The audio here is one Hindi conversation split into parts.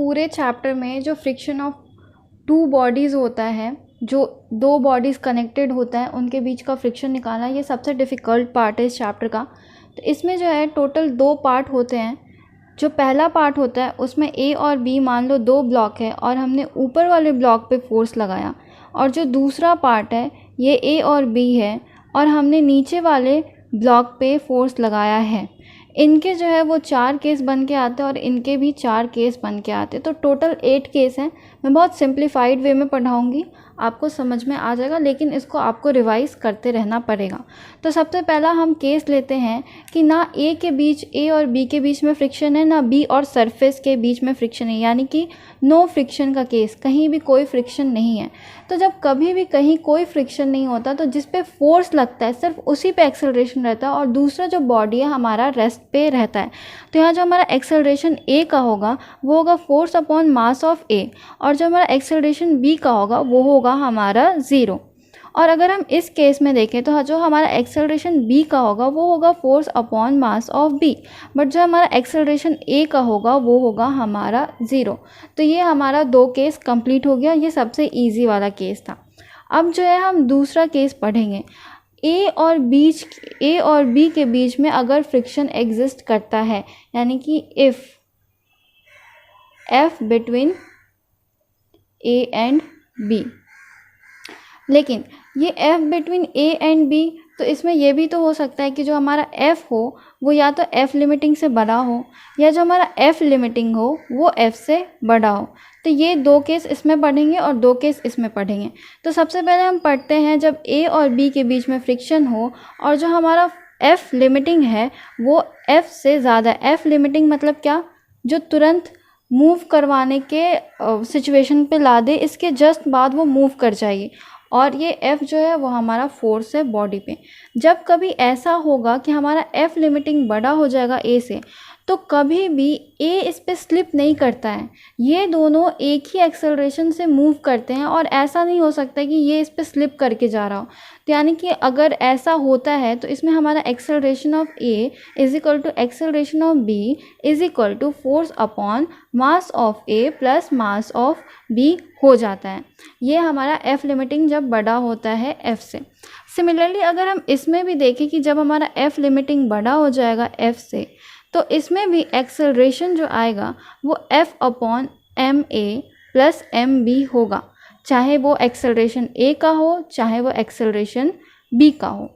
पूरे चैप्टर में जो फ्रिक्शन ऑफ टू बॉडीज़ होता है, जो दो बॉडीज़ कनेक्टेड होता है उनके बीच का फ्रिक्शन निकालना, ये सबसे डिफ़िकल्ट पार्ट है इस चैप्टर का। तो इसमें जो है टोटल 2 पार्ट होते हैं। जो पहला पार्ट होता है उसमें ए और बी मान लो 2 ब्लॉक है और हमने ऊपर वाले ब्लॉक पे फोर्स लगाया, और जो दूसरा पार्ट है ये ए और बी है और हमने नीचे वाले ब्लॉक पे फोर्स लगाया है। इनके जो है वो 4 केस बन के आते हैं और इनके भी 4 केस बन के आते हैं, तो टोटल 8 केस हैं। मैं बहुत सिंप्लीफाइड वे में पढ़ाऊँगी, आपको समझ में आ जाएगा, लेकिन इसको आपको रिवाइज़ करते रहना पड़ेगा। तो सबसे पहला हम केस लेते हैं कि ना ए और बी के बीच में फ्रिक्शन है, ना बी और सरफेस के बीच में फ्रिक्शन है, यानी कि नो फ्रिक्शन का केस, कहीं भी कोई फ्रिक्शन नहीं है। तो जब कभी भी कहीं कोई फ्रिक्शन नहीं होता तो जिस पे फोर्स लगता है सिर्फ उसी पे एक्सेलरेशन रहता है और दूसरा जो बॉडी है हमारा रेस्ट पे रहता है। तो यहाँ जो हमारा एक्सेलरेशन ए का होगा वो होगा फोर्स अपॉन मास ऑफ ए, और जो हमारा एक्सेलरेशन बी का होगा वो होगा हमारा 0। और अगर हम इस केस में देखें तो जो हमारा एक्सेलरेशन बी का होगा वो होगा force upon mass of B, but जो हमारा एक्सेलरेशन ए का होगा वो होगा हमारा 0। तो ये हमारा 2 केस कंप्लीट हो गया, ये सबसे इजी वाला केस था। अब जो है हम दूसरा केस पढ़ेंगे। ए और बी के बीच में अगर फ्रिक्शन एग्जिस्ट करता है, यानी कि if F between A and B, लेकिन ये f between a and b, तो इसमें ये भी तो हो सकता है कि जो हमारा f हो वो या तो f लिमिटिंग से बड़ा हो या जो हमारा f लिमिटिंग हो वो f से बड़ा हो। तो ये 2 केस इसमें पढ़ेंगे और 2 केस इसमें पढ़ेंगे। तो सबसे पहले हम पढ़ते हैं जब a और b के बीच में फ्रिक्शन हो और जो हमारा f लिमिटिंग है वो f से ज़्यादा। f लिमिटिंग मतलब क्या, जो तुरंत मूव करवाने के सिचुएशन पे ला दे, इसके जस्ट बाद वो मूव कर जाएगी, और ये F जो है वो हमारा फोर्स है बॉडी पे। जब कभी ऐसा होगा कि हमारा F लिमिटिंग बड़ा हो जाएगा A से, तो कभी भी A इस पे स्लिप नहीं करता है, ये दोनों एक ही एक्सेलरेशन से मूव करते हैं और ऐसा नहीं हो सकता कि ये इस पे स्लिप करके जा रहा हो। तो यानी कि अगर ऐसा होता है तो इसमें हमारा acceleration of A is equal to acceleration of B is equal to force upon mass of A plus mass of B हो जाता है। ये हमारा F लिमिटिंग जब बड़ा होता है F से। सिमिलरली अगर हम इसमें भी देखें कि जब हमारा F लिमिटिंग बड़ा हो जाएगा F से, तो इसमें भी एक्सेलरेशन जो आएगा वो F upon M A plus M B होगा, चाहे वो एक्सेलरेशन A का हो चाहे वो एक्सेलरेशन B का हो।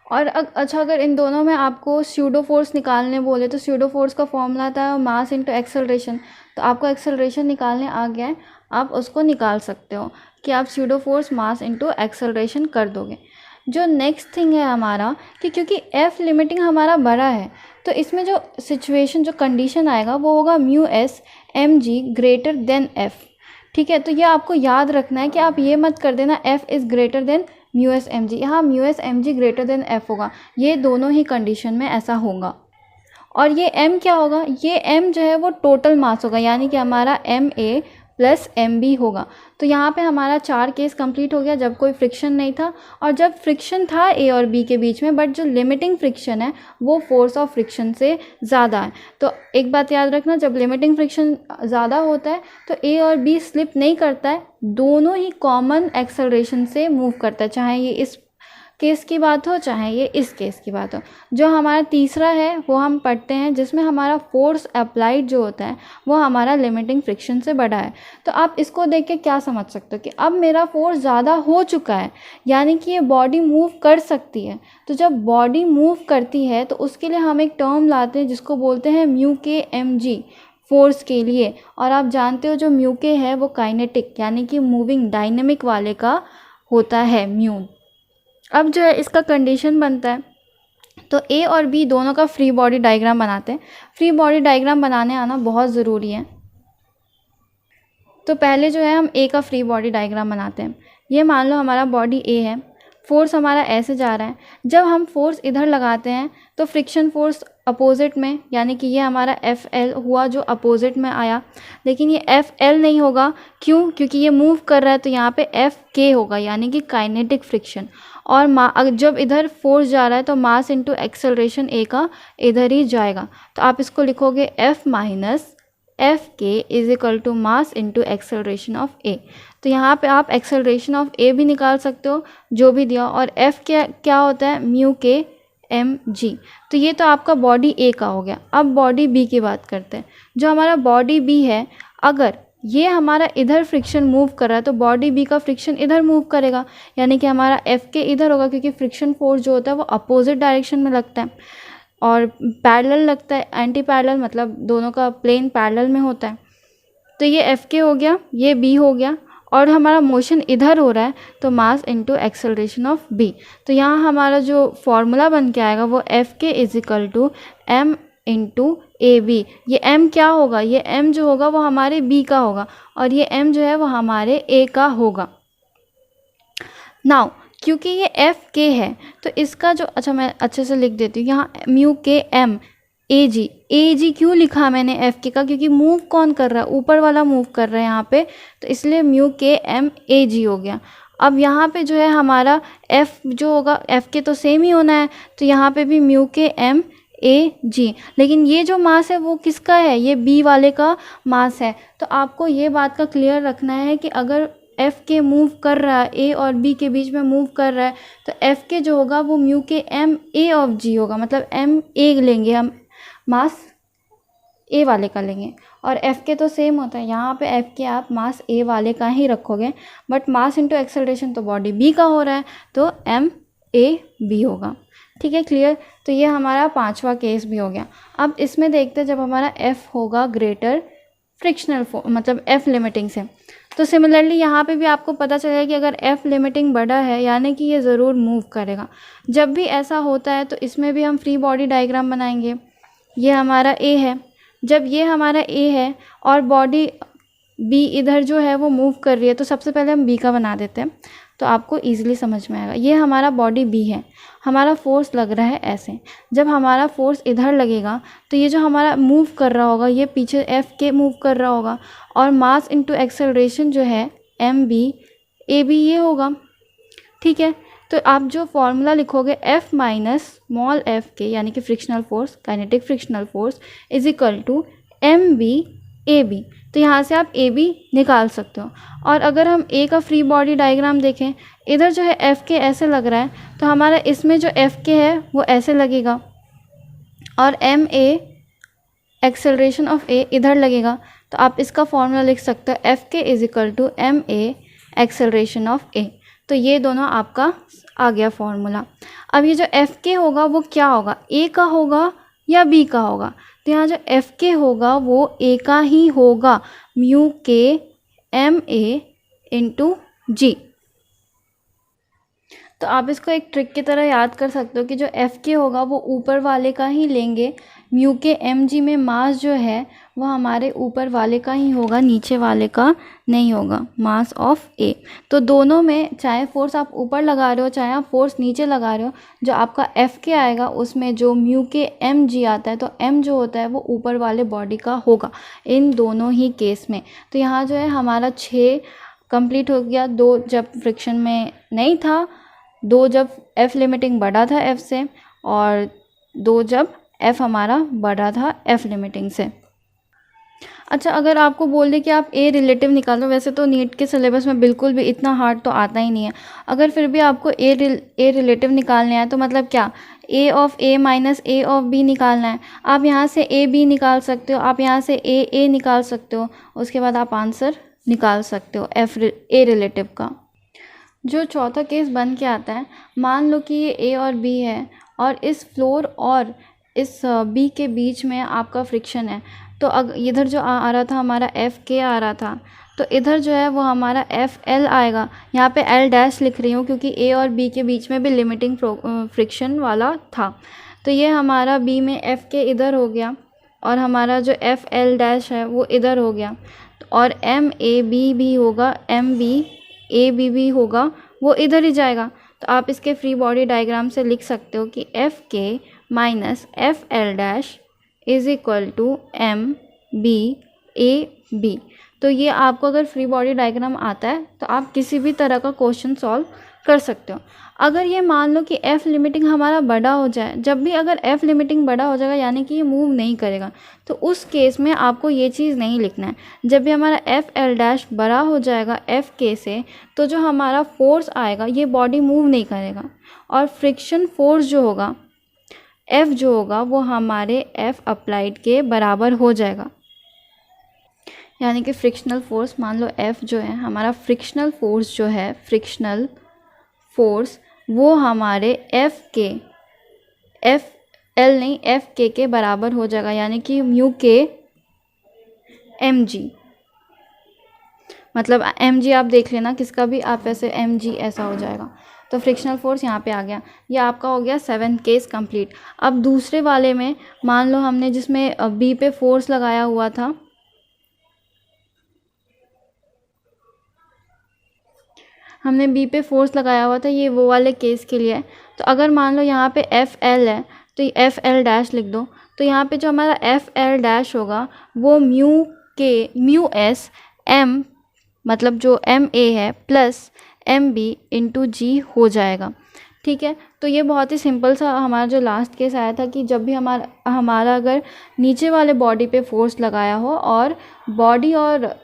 और अच्छा, अगर इन दोनों में आपको स्यूडो फोर्स निकालने बोले तो स्यूडो फोर्स का फॉर्मूला आता है मास इंटू एक्सेलरेशन। तो आपको एक्सेलरेशन निकालने आ गया है, आप उसको निकाल सकते हो कि आप pseudo force mass into acceleration कर दोगे। जो नेक्स्ट थिंग है हमारा कि क्योंकि F लिमिटिंग हमारा बड़ा है तो इसमें जो सिचुएशन जो कंडीशन आएगा वो होगा mu S M G greater than F। ठीक है, तो ये आपको याद रखना है कि आप ये मत कर देना F is greater than mu S M G, यहाँ mu S M G greater than F होगा, ये दोनों ही कंडीशन में ऐसा होगा। और ये M क्या होगा, ये M जो है वो टोटल मास होगा, यानी कि हमारा M A plus M B होगा। तो यहाँ पे हमारा 4 केस कंप्लीट हो गया जब कोई फ्रिक्शन नहीं था और जब फ्रिक्शन था ए और बी के बीच में, बट जो लिमिटिंग फ्रिक्शन है वो फोर्स ऑफ फ्रिक्शन से ज़्यादा है। तो एक बात याद रखना, जब लिमिटिंग फ्रिक्शन ज़्यादा होता है तो ए और बी स्लिप नहीं करता है, दोनों ही कॉमन एक्सेलरेशन से मूव करता है, चाहे ये इस केस की बात हो चाहे ये इस केस की बात हो। जो हमारा तीसरा है वो हम पढ़ते हैं जिसमें हमारा फोर्स अप्लाइड जो होता है वो हमारा लिमिटिंग फ्रिक्शन से बड़ा है। तो आप इसको देख के क्या समझ सकते हो कि अब मेरा फोर्स ज़्यादा हो चुका है, यानी कि ये बॉडी मूव कर सकती है। तो जब बॉडी मूव करती है तो उसके लिए हम एक टर्म लाते हैं जिसको बोलते हैं म्यू के एम जी फोर्स के लिए, और आप जानते हो जो म्यू के है वो काइनेटिक यानी कि मूविंग डायनेमिक वाले का होता है म्यू। अब जो है इसका कंडीशन बनता है, तो ए और बी दोनों का फ्री बॉडी डायग्राम बनाते हैं। फ्री बॉडी डायग्राम बनाने आना बहुत ज़रूरी है। तो पहले जो है हम ए का फ्री बॉडी डायग्राम बनाते हैं। ये मान लो हमारा बॉडी ए है, फोर्स हमारा ऐसे जा रहा है। जब हम फोर्स इधर लगाते हैं तो फ्रिक्शन फोर्स अपोजिट में, यानी कि ये हमारा एफ एल हुआ जो अपोजिट में आया, लेकिन ये एफ एल नहीं होगा। क्यों? क्योंकि ये मूव कर रहा है तो यहाँ पे एफ के होगा, यानी कि काइनेटिक फ्रिक्शन। और जब इधर फोर्स जा रहा है तो मास इंटू एक्सेलरेशन ए का इधर ही जाएगा। तो आप इसको लिखोगे एफ माइनस एफ के is equal to mass into acceleration of A. तो यहाँ पे आप एक्सेलरेशन ऑफ ए भी निकाल सकते हो जो भी दिया, और एफ क्या होता है, म्यू के एम जी। तो ये तो आपका बॉडी ए का हो गया। अब बॉडी बी की बात करते हैं। जो हमारा बॉडी बी है, अगर ये हमारा इधर फ्रिक्शन मूव कर रहा है तो बॉडी बी का फ्रिक्शन इधर मूव करेगा, यानी कि हमारा एफ के इधर होगा, क्योंकि फ्रिक्शन फोर्स जो होता है वो अपोजिट डायरेक्शन में लगता है और पैरेलल लगता है, एंटी पैरेलल मतलब दोनों का प्लेन पैरेलल में होता है। तो ये एफ के हो गया, ये बी हो गया, और हमारा मोशन इधर हो रहा है तो mass into acceleration of B. तो यहाँ हमारा जो फॉर्मूला बन के आएगा वो एफ के is equal to M into A B. ये m क्या होगा, ये m जो होगा वो हमारे b का होगा, और ये m जो है वो हमारे a का होगा। नाउ क्योंकि ये एफ के है तो इसका जो, अच्छा मैं अच्छे से लिख देती हूँ, यहाँ म्यू के एम ए जी क्यों लिखा मैंने एफ के का, क्योंकि मूव कौन कर रहा है, ऊपर वाला मूव कर रहा है यहाँ पे, तो इसलिए म्यू के एम ए जी हो गया। अब यहाँ पे जो है हमारा एफ जो होगा, एफ के तो सेम ही होना है, तो यहाँ पे भी म्यू के एम ए जी, लेकिन ये जो मास है वो किसका है, ये बी वाले का मास है। तो आपको ये बात का क्लियर रखना है कि अगर एफ के मूव कर रहा है, ए और बी के बीच में मूव कर रहा है, तो एफ के जो होगा वो म्यू के एम ए ऑफ जी होगा, मतलब एम ए लेंगे हम, मास ए वाले का लेंगे, और एफ के तो सेम होता है, यहाँ पे एफ के आप मास ए वाले का ही रखोगे, बट मास इंटू एक्सेलरेशन तो बॉडी बी का हो रहा है, तो एम ए बी होगा। ठीक है, क्लियर। तो ये हमारा पांचवा केस भी हो गया। अब इसमें देखते हैं जब हमारा एफ होगा ग्रेटर फ्रिक्शनल मतलब एफ लिमिटिंग से, तो सिमिलरली यहाँ पे भी आपको पता चलेगा कि अगर एफ लिमिटिंग बड़ा है यानी कि ये ज़रूर मूव करेगा। जब भी ऐसा होता है तो इसमें भी हम फ्री बॉडी डायग्राम बनाएंगे। ये हमारा ए है, जब ये हमारा ए है और बॉडी बी इधर जो है वो मूव कर रही है, तो सबसे पहले हम बी का बना देते हैं तो आपको ईजिली समझ में आएगा। ये हमारा बॉडी बी है, हमारा फोर्स लग रहा है ऐसे। जब हमारा फोर्स इधर लगेगा तो ये जो हमारा मूव कर रहा होगा ये पीछे एफ के मूव कर रहा होगा, और मास इनटू एक्सेलरेशन जो है एम बी ए बी ये होगा। ठीक है, तो आप जो फॉर्मूला लिखोगे F minus small F K यानी कि frictional force, kinetic frictional force is equal to M B A B. तो यहाँ से आप ए बी निकाल सकते हो। और अगर हम ए का फ्री बॉडी डायग्राम देखें, इधर जो है एफ के ऐसे लग रहा है, तो हमारा इसमें जो एफ के है वो ऐसे लगेगा, और एम ए एक्सेलरेशन ऑफ ए इधर लगेगा। तो आप इसका फॉर्मूला लिख सकते हो एफ के is equal to M A acceleration of A. तो ये दोनों आपका आ गया फॉर्मूला। अब ये जो एफ के होगा वो क्या होगा, ए का होगा या बी का होगा, तो यहाँ जो एफ के होगा वो ए का ही होगा, म्यू के एम ए इंटू जी। तो आप इसको एक ट्रिक की तरह याद कर सकते हो कि जो एफ के होगा वो ऊपर वाले का ही लेंगे, म्यू के एम जी में मास जो है वो हमारे ऊपर वाले का ही होगा, नीचे वाले का नहीं होगा, मास ऑफ ए। तो दोनों में चाहे फोर्स आप ऊपर लगा रहे हो चाहे आप फोर्स नीचे लगा रहे हो, जो आपका एफ के आएगा उसमें जो म्यू के एम जी आता है, तो एम जो होता है वो ऊपर वाले बॉडी का होगा इन दोनों ही केस में। तो यहाँ जो है हमारा 6 कंप्लीट हो गया, 2 जब फ्रिक्शन में नहीं था, 2 जब एफ लिमिटिंग बड़ा था एफ से, और 2 जब एफ हमारा बड़ा था एफ लिमिटिंग से। अच्छा, अगर आपको बोल दे कि आप ए रिलेटिव निकालो, वैसे तो नीट के सिलेबस में बिल्कुल भी इतना हार्ड तो आता ही नहीं है, अगर फिर भी आपको ए रिलेटिव निकालने हैं तो मतलब क्या, A of A minus A of B निकालना है। आप यहाँ से ए बी निकाल सकते हो, आप यहाँ से ए निकाल सकते हो, उसके बाद आप आंसर निकाल सकते हो एफ ए रिलेटिव का। जो चौथा केस बन के आता है, मान लो कि ये ए और बी है और इस फ्लोर और इस बी के बीच में आपका फ्रिक्शन है, तो इधर जो आ रहा था हमारा एफ के आ रहा था, तो इधर जो है वो हमारा एफ एल आएगा। यहाँ पे एल डैश लिख रही हूँ क्योंकि ए और बी के बीच में भी लिमिटिंग फ्रिक्शन वाला था। तो ये हमारा बी में एफ के इधर हो गया और हमारा जो एफ एल डैश है वो इधर हो गया, और एम ए बी भी होगा, एम बी ए बी भी होगा, वो इधर ही जाएगा। तो आप इसके फ्री बॉडी डायग्राम से लिख सकते हो कि F K minus F L dash is equal to M B A B. तो ये आपको अगर फ्री बॉडी डायग्राम आता है तो आप किसी भी तरह का क्वेश्चन सॉल्व कर सकते हो। अगर ये मान लो कि एफ़ लिमिटिंग हमारा बड़ा हो जाए, जब भी अगर एफ़ लिमिटिंग बड़ा हो जाएगा यानी कि ये मूव नहीं करेगा, तो उस केस में आपको ये चीज़ नहीं लिखना है। जब भी हमारा एफ़ एल डैश बड़ा हो जाएगा एफ़ के से, तो जो हमारा फोर्स आएगा ये बॉडी मूव नहीं करेगा, और फ्रिक्शन फोर्स जो होगा एफ़ जो होगा वो हमारे एफ़ अप्लाइड के बराबर हो जाएगा। यानी कि फ्रिक्शनल फोर्स, मान लो एफ़ जो है हमारा फ्रिक्शनल फोर्स जो है, फ्रिक्शनल फोर्स वो हमारे एफ़ के, एफ़ एल नहीं एफ़ के बराबर हो जाएगा, यानी कि म्यू के एम जी। मतलब एम जी आप देख लेना किसका भी, आप ऐसे एम जी ऐसा हो जाएगा। तो फ्रिक्शनल फोर्स यहाँ पे आ गया। ये आपका हो गया 7th केस कंप्लीट। अब दूसरे वाले में मान लो हमने जिसमें बी पे फोर्स लगाया हुआ था, हमने बी पे फोर्स लगाया हुआ था, ये वो वाले केस के लिए है। तो अगर मान लो यहाँ पे एफ़ एल है तो ये एफ़ एल डैश लिख दो। तो यहाँ पे जो हमारा एफ़ एल डैश होगा वो म्यू एस एम, मतलब जो एम ए है, प्लस एम बी इंटू जी हो जाएगा। ठीक है, तो ये बहुत ही सिंपल सा हमारा जो लास्ट केस आया था कि जब भी हमारा अगर नीचे वाले बॉडी पे फोर्स लगाया हो और बॉडी और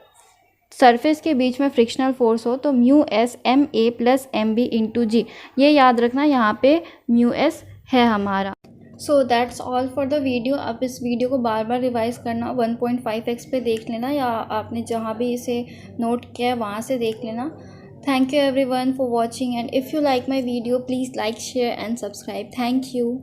सरफेस के बीच में फ्रिक्शनल फोर्स हो, तो mu S M A plus M B into G, ये याद रखना, यहाँ पे म्यू एस है हमारा। So that's all for the video. आप इस वीडियो को बार बार रिवाइज करना, 1.5x पे देख लेना, या आपने जहाँ भी इसे नोट किया है वहाँ से देख लेना। Thank you everyone for watching, and if you like my video please like, share and subscribe. Thank you.